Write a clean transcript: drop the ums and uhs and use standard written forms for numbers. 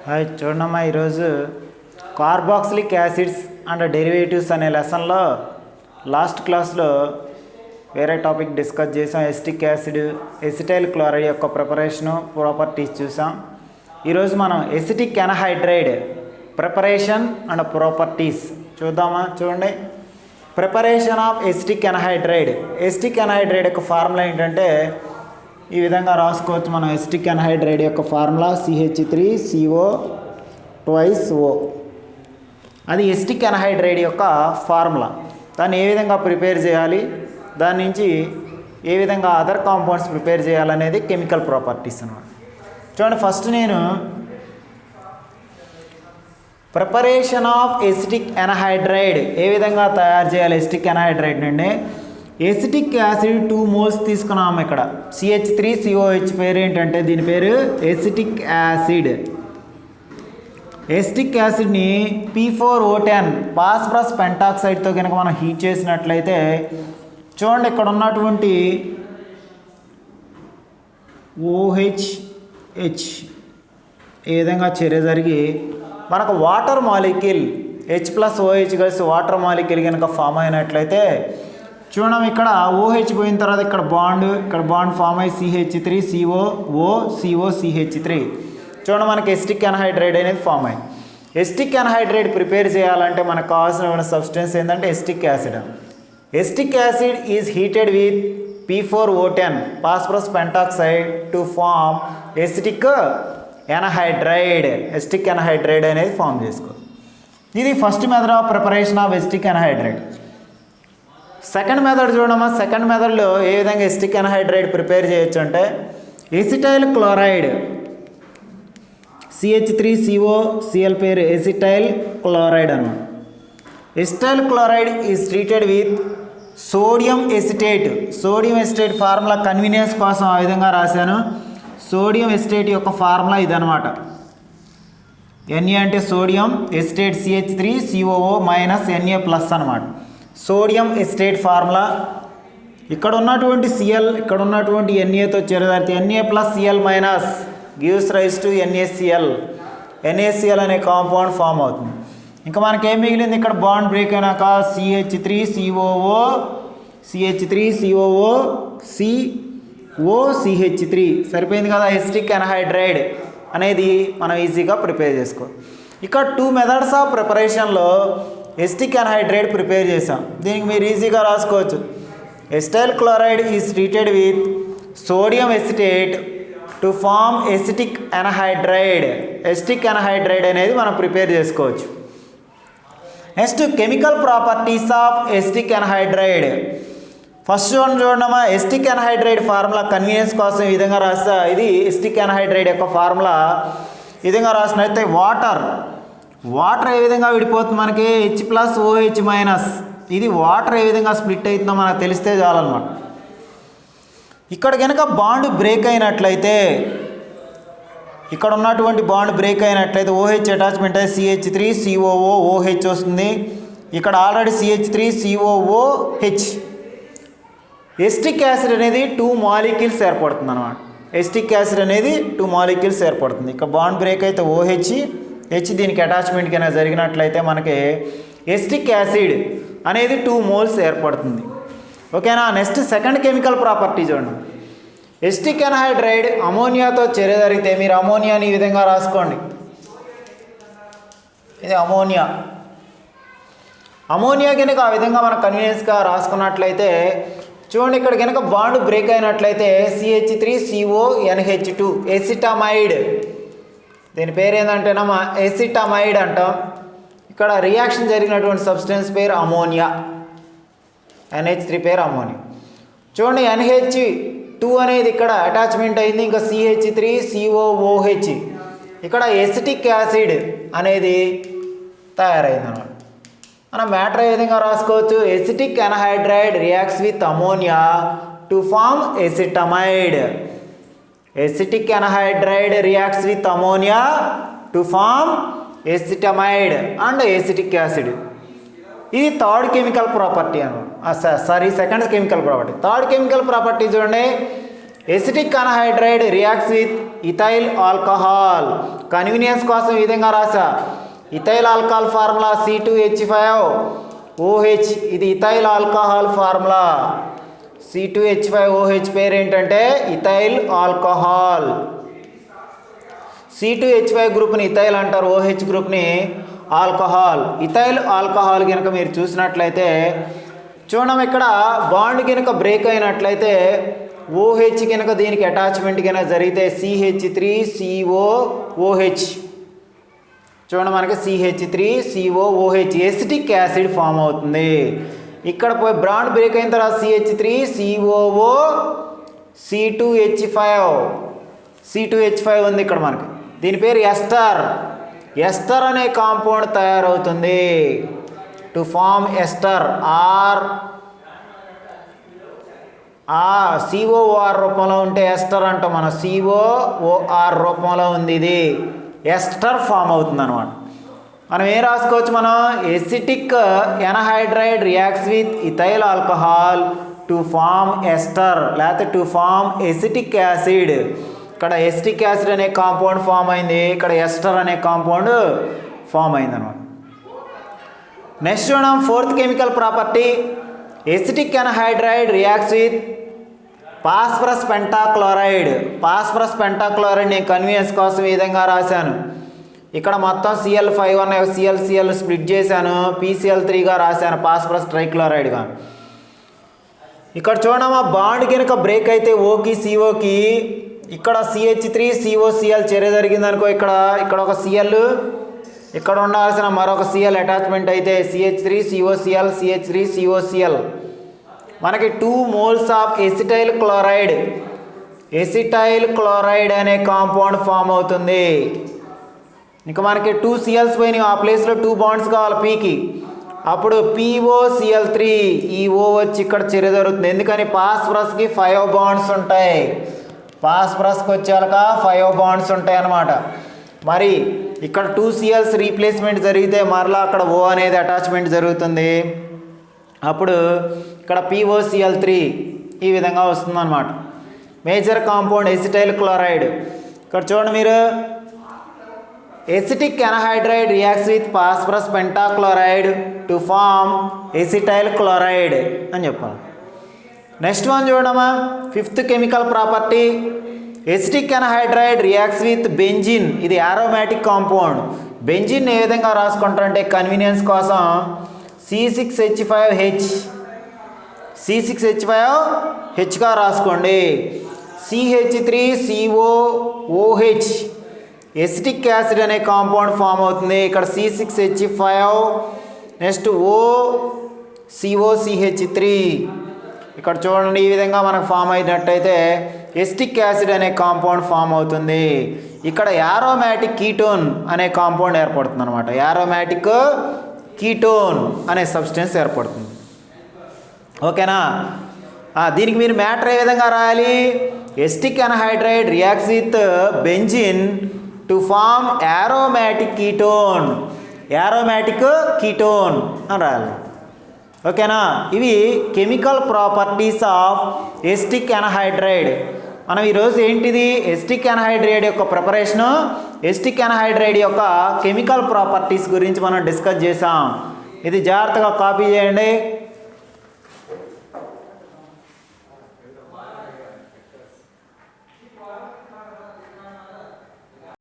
Hi చూడమ్మా, ఈరోజు carboxylic acids and derivatives అనే లెసన్లో లాస్ట్ క్లాస్లో వేరే టాపిక్ డిస్కస్ చేసాం. ఎసిటిక్ యాసిడ్, ఎసిటైల్ క్లోరైడ్ యొక్క ప్రిపరేషను, ప్రాపర్టీస్ చూసాం. ఈరోజు మనం acetic anhydride preparation and properties చూద్దామా. చూడండి, preparation of acetic anhydride. Acetic anhydride యొక్క ఫార్ములా ఏంటంటే ఈ విధంగా రాసుకోవచ్చు మనం. ఎసిటిక్ ఎన్హైడ్రైడ్ యొక్క ఫార్ములా CH3CO2O. అది ఎసిటిక్ ఎన్హైడ్రైడ్ యొక్క ఫార్ములా. దాన్ని ఏ విధంగా ప్రిపేర్ చేయాలి, దాని నుంచి ఏ విధంగా అదర్ కాంపౌండ్స్ ప్రిపేర్ చేయాలనేది కెమికల్ ప్రాపర్టీస్ అన్నమాట. చూడండి, ఫస్ట్ నేను ప్రిపరేషన్ ఆఫ్ ఎసిటిక్ ఎన్హైడ్రైడ్ ఏ విధంగా తయారు చేయాలి. ఎసిటిక్ ఎన్హైడ్రైడ్ నుండి ఎసిటిక్ యాసిడ్ 2 moles తీసుకున్నాము. ఇక్కడ CH3COH పేరు ఏంటంటే దీని పేరు ఎసిటిక్ యాసిడ్. ఎసిటిక్ యాసిడ్ని P4O10 ఫాస్ఫరస్ పెంటాక్సైడ్తో కనుక మనం హీట్ చేసినట్లయితే చూడండి, ఇక్కడ ఉన్నటువంటి OH ఈ విధంగా చర్య జరిగి మనకు వాటర్ మాలిక్యూల్ H+OH కలిసి వాటర్ మాలిక్యూల్ కనుక ఫామ్ అయినట్లయితే చూడం, ఇక్కడ OH పోయిన తర్వాత ఇక్కడ బాండ్ ఫామ్ అయ్యి CH3COOCOCH3 చూడండి, మనకి ఎసిటిక్ ఎన్హైడ్రైడ్ అనేది ఫామ్ అయ్యి. ఎసిటిక్ ఎన్హైడ్రైడ్ ప్రిపేర్ చేయాలంటే మనకు కావాల్సిన సబ్స్టెన్స్ ఏంటంటే acetic acid. Acetic acid is heated with P4O10 phosphorus pentoxide to form acetic anhydride. Acetic anhydride అనేది ఫామ్ చేసుకో. ఇది first method of preparation of acetic anhydride. Second method చూడమ్మా. Second మెథడ్లో ఏ విధంగా ఎసిటిక్ ఎన్హైడ్రైడ్ ప్రిపేర్ చేయొచ్చు అంటే ఎసిటైల్ క్లోరైడ్ CH3COCl పేరు ఎసిటైల్ క్లోరైడ్ అన్నమాట. Acetyl chloride is treated with sodium acetate. Sodium acetate formula convenience కోసం ఆ విధంగా రాశాను. సోడియం ఎసిటేట్ యొక్క ఫార్ములా ఇదనమాట. Na అంటే సోడియం, ఎసిటేట్ CH3COO -Na+ అనమాట. Sodium acetate formula. ఇక్కడ ఉన్నటువంటి Cl, ఇక్కడ ఉన్నటువంటి Na చేరదారితే Na+Cl- gives rise to NaCl. NaCl అనే కాంపౌండ్ ఫామ్ అవుతుంది. ఇంకా మనకేం మిగిలింది, ఇక్కడ బాండ్ బ్రేక్ అయినాక CH3COOCOCH3 సరిపోయింది కదా. ఎసిటిక్ ఎన్హైడ్రైడ్ అనేది మనం ఈజీగా ప్రిపేర్ చేసుకో. ఇక్కడ 2 మెథడ్స్ ఆఫ్ ప్రిపరేషన్లో ఎసిటిక్ ఎన్హైడ్రైడ్ ప్రిపేర్ చేసాం. దీనికి మీరు ఈజీగా రాసుకోవచ్చు. Acetyl chloride is treated with sodium acetate to form acetic anhydride. Acetic anhydride అనేది మనం ప్రిపేర్ చేసుకోవచ్చు. Next chemical properties of acetic anhydride. First చూడమ్మా, ఎసిటిక్ ఎన్హైడ్రైడ్ ఫార్ములా కన్వీనియన్స్ కోసం ఈ విధంగా రాస్తా. ఇది ఎసిటిక్ ఎన్హైడ్రైడ్ యొక్క ఫార్ములా. ఈ విధంగా రాసినట్లయితే వాటర్ ఏ విధంగా విడిపోతుంది మనకి H+OH-. ఇది వాటర్ ఏ విధంగా స్ప్లిట్ అవుతుందో మనకు తెలిస్తే చాలన్నమాట. ఇక్కడ కనుక బాండ్ బ్రేక్ అయినట్లయితే, ఇక్కడ ఉన్నటువంటి బాండ్ బ్రేక్ అయినట్లయితే OH అటాచ్మెంట్ అయ్యి CH3COOOH వస్తుంది. ఇక్కడ ఆల్రెడీ CH3COOH. ఎసిటిక్ యాసిడ్ అనేది 2 molecules ఏర్పడుతుంది అనమాట. ఎసిటిక్ యాసిడ్ అనేది 2 molecules ఏర్పడుతుంది. ఇక్కడ బాండ్ బ్రేక్ అయితే OH దీనికి అటాచ్మెంట్ కన్నా జరిగినట్లయితే మనకి ఎసిటిక్ యాసిడ్ అనేది 2 moles ఏర్పడుతుంది. ఓకేనా. నెక్స్ట్ సెకండ్ కెమికల్ ప్రాపర్టీ చూడండి. ఎసిటిక్ ఎన్హైడ్రైడ్ అమోనియాతో చర్య జరిగితే మీరు అమోనియాని ఈ విధంగా రాసుకోండి. ఇది అమోనియా కనుక ఆ విధంగా మనం కన్వీనియన్స్గా రాసుకున్నట్లయితే చూడండి, ఇక్కడ కనుక బాండ్ బ్రేక్ అయినట్లయితే CH3CONH2 ఎసిటమైడ్. దీని పేరు ఏంటంటేనమ్మా ఎసిటమైడ్ అంటాం. ఇక్కడ రియాక్షన్ జరిగినటువంటి సబ్స్టెన్స్ పేరు అమోనియా. NH3 పేరు అమోనియా. చూడండి, NH2 అనేది ఇక్కడ అటాచ్మెంట్ అయింది. ఇంకా CH3COOH ఇక్కడ ఎసిటిక్ యాసిడ్ అనేది తయారైంది అన్నమాట. మనం మ్యాటర్ ఏ విధంగా రాసుకోవచ్చు. Acetic anhydride reacts with ammonia to form acetamide. Acetic anhydride reacts with ammonia to form acetamide and acetic acid. ఇది థర్డ్ కెమికల్ ప్రాపర్టీ అన్నమాట. Second chemical property. Third chemical property చూడండి, acetic anhydride reacts with ethyl alcohol. Convenience కోసం ఈ విధంగా రాసా. Ethyl alcohol formula C2H5OH. ఇది ethyl alcohol formula. C2H5OH పేరు ఏంటంటే ఇథైల్ ఆల్కహాల్. C2H5 గ్రూప్ని ఇథైల్ అంటారు, OH గ్రూప్ని ఆల్కహాల్. ఇథైల్ ఆల్కహాల్ కనుక మీరు చూసినట్లయితే చూడం ఇక్కడ బాండ్ కనుక బ్రేక్ అయినట్లయితే OH కనుక దీనికి అటాచ్మెంట్ కనుక జరిగితే CH3COOH. చూడండి మనకి CH3COOH ఎసిటిక్ యాసిడ్ ఫామ్ అవుతుంది. ఇక్కడ పోయి బాండ్ బ్రేక్ అయిన తర్వాత CH3COO C2H5 ఉంది ఇక్కడ మనకి. దీని పేరు ఎస్టర్. ఎస్టర్ అనే కాంపౌండ్ తయారవుతుంది టు ఫామ్ ఎస్టర్. COOR రూపంలో ఉంటే ఎస్టర్ అంటాం మనం. COOR రూపంలో ఉంది, ఇది ఎస్టర్ ఫామ్ అవుతుంది అనమాట. మనం ఏం రాసుకోవచ్చు, మనం acetic anhydride reacts with ethyl alcohol to form ester లేకపోతే టు ఫామ్ ఎసిటిక్ యాసిడ్. ఇక్కడ ఎసిటిక్ యాసిడ్ అనే కాంపౌండ్ ఫామ్ అయింది, ఇక్కడ ఎస్టర్ అనే కాంపౌండ్ ఫామ్ అయింది అనమాట. నెక్స్ట్ చూడడం fourth chemical property. Acetic anhydride reacts with phosphorus pentachloride. Phosphorus pentachloride నేను కన్వీనియన్స్ కోసం ఈ విధంగా రాశాను. ఇక్కడ మొత్తం Cl5 Cl స్ప్లిట్ చేశాను, PCl3గా రాశాను ఫాస్ఫరస్ ట్రైక్లోరైడ్గా. ఇక్కడ చూడమా బాండ్ కనుక బ్రేక్ అయితే ఓకి సిఓకి ఇక్కడ CH3COCl చర్య జరిగింది అనుకో. ఇక్కడ ఒక Cl, ఇక్కడ ఉండాల్సిన మరొక Cl అటాచ్మెంట్ అయితే CH3COCl మనకి 2 moles ఆఫ్ ఎసిటైల్ క్లోరైడ్ అనే కాంపౌండ్ ఫామ్ అవుతుంది. ఇంకా మనకి 2 Cls పోయినాయి, ఆ ప్లేస్లో 2 బాండ్స్ కావాలి Pకి. అప్పుడు POCl3 ఈ O వచ్చి ఇక్కడ చర్య జరుగుతుంది. ఎందుకని ఫాస్ఫరస్కి 5 బాండ్స్ ఉంటాయి, ఫాస్ఫరస్కి వచ్చేలాక 5 బాండ్స్ ఉంటాయి అన్నమాట. మరి ఇక్కడ 2 Cls రీప్లేస్మెంట్ జరిగితే మరలా అక్కడ O అనేది అటాచ్మెంట్ జరుగుతుంది. అప్పుడు ఇక్కడ POCl3 ఈ విధంగా వస్తుంది అన్నమాట. Major compound acetyl chloride. ఇక్కడ చూడండి మీరు, acetic anhydride reacts with phosphorus pentachloride to form acetyl chloride అని చెప్పాలి. నెక్స్ట్ వన్ చూడమ్మా, fifth chemical property. Acetic anhydride reacts with benzene. ఇది ఆరోమాటిక్ కాంపౌండ్. బెంజిన్ ఏ విధంగా రాసుకుంటారంటే కన్వీనియన్స్ కోసం C6H5గా రాసుకోండి. CH3COOH ఎసిటిక్ యాసిడ్ అనే కాంపౌండ్ ఫామ్ అవుతుంది. ఇక్కడ C6H5 నెక్స్ట్ COCH3. ఇక్కడ చూడండి ఈ విధంగా మనకు ఫామ్ అయినట్టయితే ఎసిటిక్ యాసిడ్ అనే కాంపౌండ్ ఫామ్ అవుతుంది. ఇక్కడ యారోమాటిక్ కీటోన్ అనే కాంపౌండ్ ఏర్పడుతుంది అనమాట. యారోమాటిక్ కీటోన్ అనే సబ్స్టెన్స్ ఏర్పడుతుంది. ఓకేనా? దీనికి మీరు మ్యాటర్ ఏ విధంగా రాయాలి, acetic anhydride reacts with benzene to form aromatic ketone అని రాయాలి. ఓకేనా? ఇవి chemical properties of acetic anhydride. మనం ఈరోజు ఏంటిది, ఎసిటిక్ ఎన్హైడ్రైడ్ యొక్క ప్రిపరేషను, ఎసిటిక్ ఎన్హైడ్రైడ్ యొక్క కెమికల్ ప్రాపర్టీస్ గురించి మనం డిస్కస్ చేసాం. ఇది జాగ్రత్తగా కాపీ చేయండి.